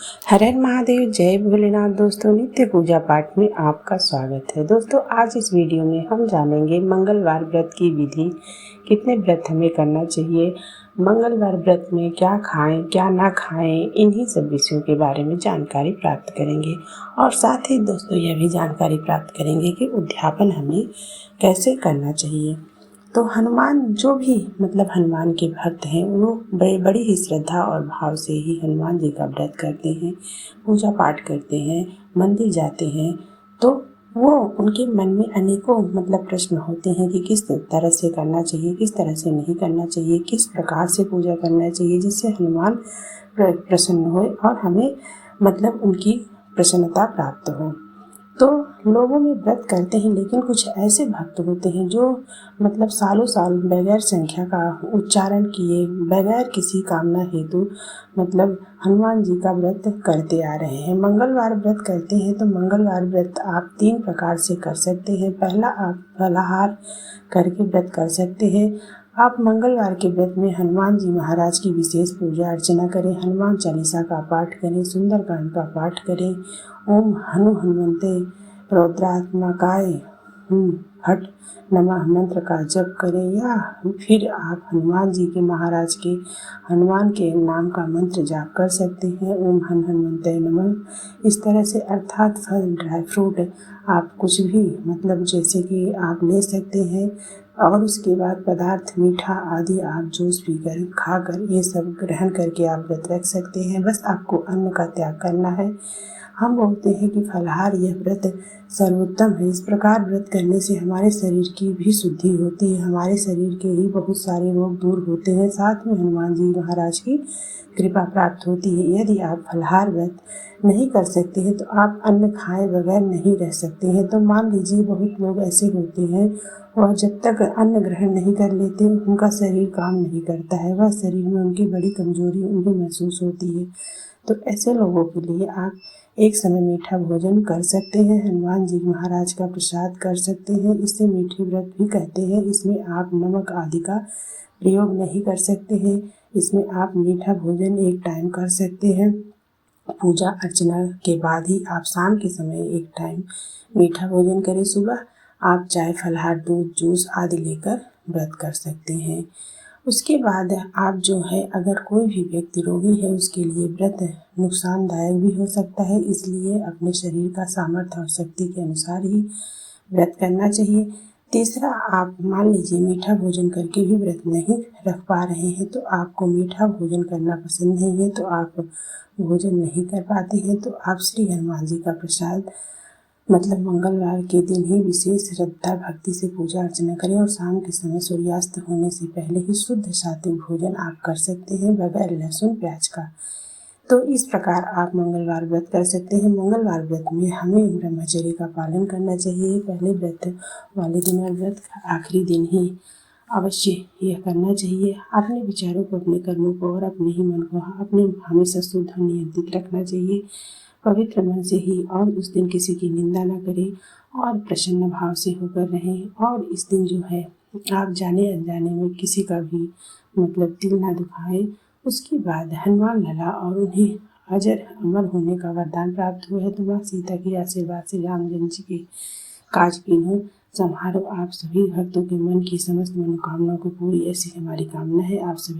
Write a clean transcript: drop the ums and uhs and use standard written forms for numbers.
हर हर महादेव, जय भोलेनाथ। दोस्तों, नित्य पूजा पाठ में आपका स्वागत है। दोस्तों, आज इस वीडियो में हम जानेंगे मंगलवार व्रत की विधि, कितने व्रत हमें करना चाहिए, मंगलवार व्रत में क्या खाएं क्या ना खाएं, इन्हीं सब विषयों के बारे में जानकारी प्राप्त करेंगे। और साथ ही दोस्तों यह भी जानकारी प्राप्त करेंगे कि उद्यापन हमें कैसे करना चाहिए। तो हनुमान जो भी हनुमान के भक्त हैं, वो बड़ी ही श्रद्धा और भाव से ही हनुमान जी का व्रत करते हैं, पूजा पाठ करते हैं, मंदिर जाते हैं। तो वो उनके मन में अनेकों प्रश्न होते हैं कि किस तरह से करना चाहिए, किस तरह से नहीं करना चाहिए, किस प्रकार से पूजा करना चाहिए जिससे हनुमान प्रसन्न होए और हमें उनकी प्रसन्नता प्राप्त हो। तो लोगों में व्रत करते हैं, लेकिन कुछ ऐसे भक्त होते हैं जो सालों साल बगैर संख्या का उच्चारण किए, बगैर किसी कामना हेतु हनुमान जी का व्रत करते आ रहे हैं। मंगलवार व्रत करते हैं तो मंगलवार व्रत आप 3 प्रकार से कर सकते हैं। पहला, आप फलाहार करके व्रत कर सकते हैं। आप मंगलवार के व्रत में हनुमान जी महाराज की विशेष पूजा अर्चना करें, हनुमान चालीसा का पाठ करें, सुंदरकांड का पाठ करें, ओम हनुमंते रौद्रात्मकाय फट नमः मंत्र का जप करें, या फिर आप हनुमान जी के महाराज के हनुमान के नाम का मंत्र जाप कर सकते हैं, ओम हनुमंते नमः। इस तरह से अर्थात फल, ड्राई फ्रूट आप कुछ भी जैसे कि आप ले सकते हैं। और उसके बाद पदार्थ मीठा आदि आप जूस पीकर, खाकर, ये सब ग्रहण करके आप व्रत रख सकते हैं। बस आपको अन्न का त्याग करना है। हम बोलते हैं कि फलाहार यह व्रत सर्वोत्तम है। इस प्रकार व्रत करने से हमारे शरीर की भी शुद्धि होती है, हमारे शरीर के ही बहुत सारे रोग दूर होते हैं, साथ में हनुमान जी महाराज की कृपा प्राप्त होती है। यदि आप फलाहार व्रत नहीं कर सकते हैं तो आप अन्न खाए बगैर नहीं रह सकते हैं। तो मान लीजिए बहुत लोग ऐसे होते हैं, वह जब तक अन्न ग्रहण नहीं कर लेते उनका शरीर काम नहीं करता है, वह शरीर में उनकी बड़ी कमजोरी उन्हें महसूस होती है। तो ऐसे लोगों के लिए आप एक समय मीठा भोजन कर सकते हैं, हनुमान जी महाराज का प्रसाद कर सकते हैं। इसे मीठे व्रत भी कहते हैं। इसमें आप नमक आदि का प्रयोग नहीं कर सकते हैं। इसमें आप मीठा भोजन एक टाइम कर सकते हैं। पूजा अर्चना के बाद ही आप शाम के समय एक टाइम मीठा भोजन करें। सुबह आप चाय, फलाहार, दूध, जूस आदि लेकर व्रत कर सकते हैं। उसके बाद आप जो है, अगर कोई भी व्यक्ति रोगी है, उसके लिए व्रत नुकसानदायक भी हो सकता है, इसलिए अपने शरीर का सामर्थ्य और शक्ति के अनुसार ही व्रत करना चाहिए। तीसरा, आप मान लीजिए मीठा भोजन करके भी व्रत नहीं रख पा रहे हैं, तो आपको मीठा भोजन करना पसंद नहीं है, तो आप भोजन नहीं कर पाते हैं, तो आप श्री हनुमान जी का प्रसाद मंगलवार के दिन ही विशेष श्रद्धा भक्ति से पूजा अर्चना करें और शाम के समय सूर्यास्त होने से पहले ही शुद्ध सात्विक भोजन आप कर सकते हैं, बगैर लहसुन प्याज का। तो इस प्रकार आप मंगलवार व्रत कर सकते हैं। मंगलवार व्रत में हमें ब्रह्मचर्य का पालन करना चाहिए। पहले व्रत वाले दिन और व्रत का आखिरी दिन ही अवश्य यह करना चाहिए। अपने विचारों को, अपने कर्मों को और अपने ही मन को अपने हमेशा शुद्ध और नियंत्रित रखना चाहिए। पवित्र मन से ही, और उस दिन किसी की निंदा न करें और प्रसन्न भाव से होकर रहें। और इस दिन जो है, आप जाने अनजाने में किसी का भी दिल ना दुखाएं। उसके बाद हनुमान लला और उन्हें अजर अमर होने का वरदान प्राप्त हुआ है। तो माँ सीता के आशीर्वाद से रामचंद्र जी के काज कीन्हो संहारो। आप सभी भक्तों के मन की समस्त मनोकामनाओं को पूरी, ऐसी हमारी कामना है। आप सभी